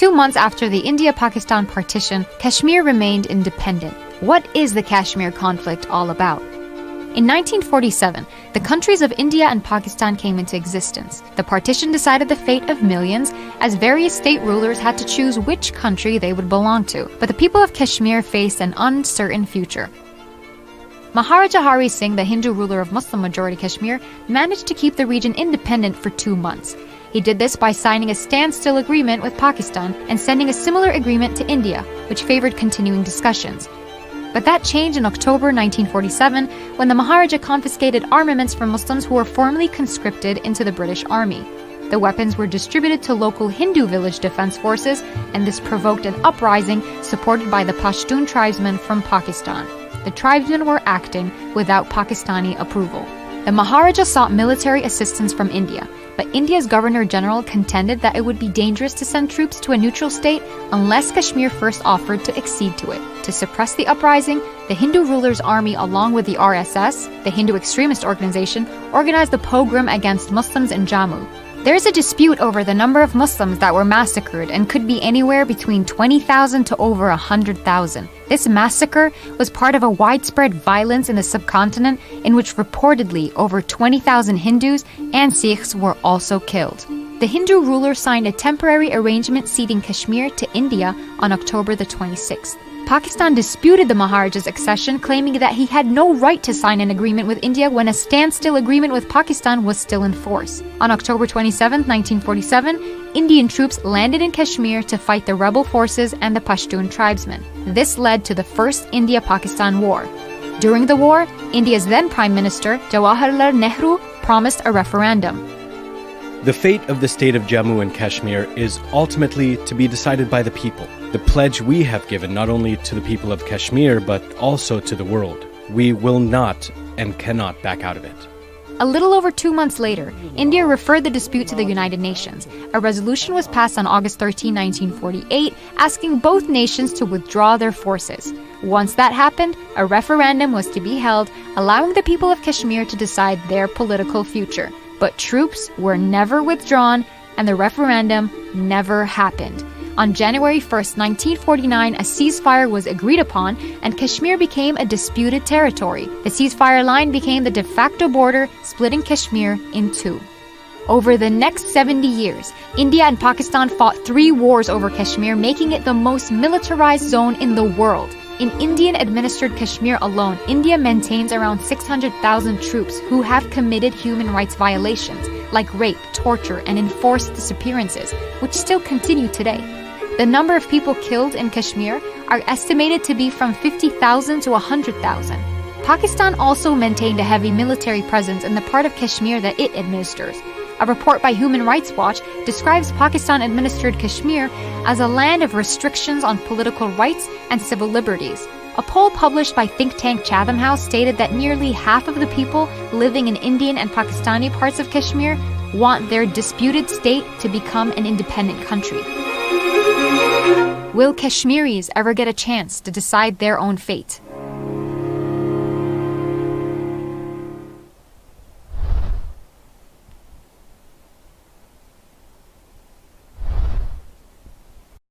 2 months after the India-Pakistan partition, Kashmir remained independent. What is the Kashmir conflict all about? In 1947, the countries of India and Pakistan came into existence. The partition decided the fate of millions, as various state rulers had to choose which country they would belong to. But the people of Kashmir faced an uncertain future. Maharaja Hari Singh, the Hindu ruler of Muslim-majority Kashmir, managed to keep the region independent for 2 months. He did this by signing a standstill agreement with Pakistan and sending a similar agreement to India, which favored continuing discussions. But that changed in October 1947 when the Maharaja confiscated armaments from Muslims who were formerly conscripted into the British Army. The weapons were distributed to local Hindu village defense forces, and this provoked an uprising supported by the Pashtun tribesmen from Pakistan. The tribesmen were acting without Pakistani approval. The Maharaja sought military assistance from India, but India's Governor-General contended that it would be dangerous to send troops to a neutral state unless Kashmir first offered to accede to it. To suppress the uprising, the Hindu ruler's army, along with the RSS, the Hindu extremist organization, organized the pogrom against Muslims in Jammu. There is a dispute over the number of Muslims that were massacred and could be anywhere between 20,000 to over 100,000. This massacre was part of a widespread violence in the subcontinent in which reportedly over 20,000 Hindus and Sikhs were also killed. The Hindu ruler signed a temporary arrangement ceding Kashmir to India on October the 26th. Pakistan disputed the Maharaja's accession, claiming that he had no right to sign an agreement with India when a standstill agreement with Pakistan was still in force. On October 27, 1947, Indian troops landed in Kashmir to fight the rebel forces and the Pashtun tribesmen. This led to the First India-Pakistan War. During the war, India's then Prime Minister, Jawaharlal Nehru, promised a referendum. The fate of the state of Jammu and Kashmir is ultimately to be decided by the people. The pledge we have given not only to the people of Kashmir, but also to the world. We will not and cannot back out of it. A little over 2 months later, India referred the dispute to the United Nations. A resolution was passed on August 13, 1948, asking both nations to withdraw their forces. Once that happened, a referendum was to be held, allowing the people of Kashmir to decide their political future. But troops were never withdrawn, and the referendum never happened. On January 1st, 1949, a ceasefire was agreed upon, and Kashmir became a disputed territory. The ceasefire line became the de facto border, splitting Kashmir in two. Over the next 70 years, India and Pakistan fought 3 wars over Kashmir, making it the most militarized zone in the world. In Indian-administered Kashmir alone, India maintains around 600,000 troops who have committed human rights violations, like rape, torture, and enforced disappearances, which still continue today. The number of people killed in Kashmir are estimated to be from 50,000 to 100,000. Pakistan also maintained a heavy military presence in the part of Kashmir that it administers. A report by Human Rights Watch describes Pakistan-administered Kashmir as a land of restrictions on political rights and civil liberties. A poll published by think tank Chatham House stated that nearly half of the people living in Indian and Pakistani parts of Kashmir want their disputed state to become an independent country. Will Kashmiris ever get a chance to decide their own fate?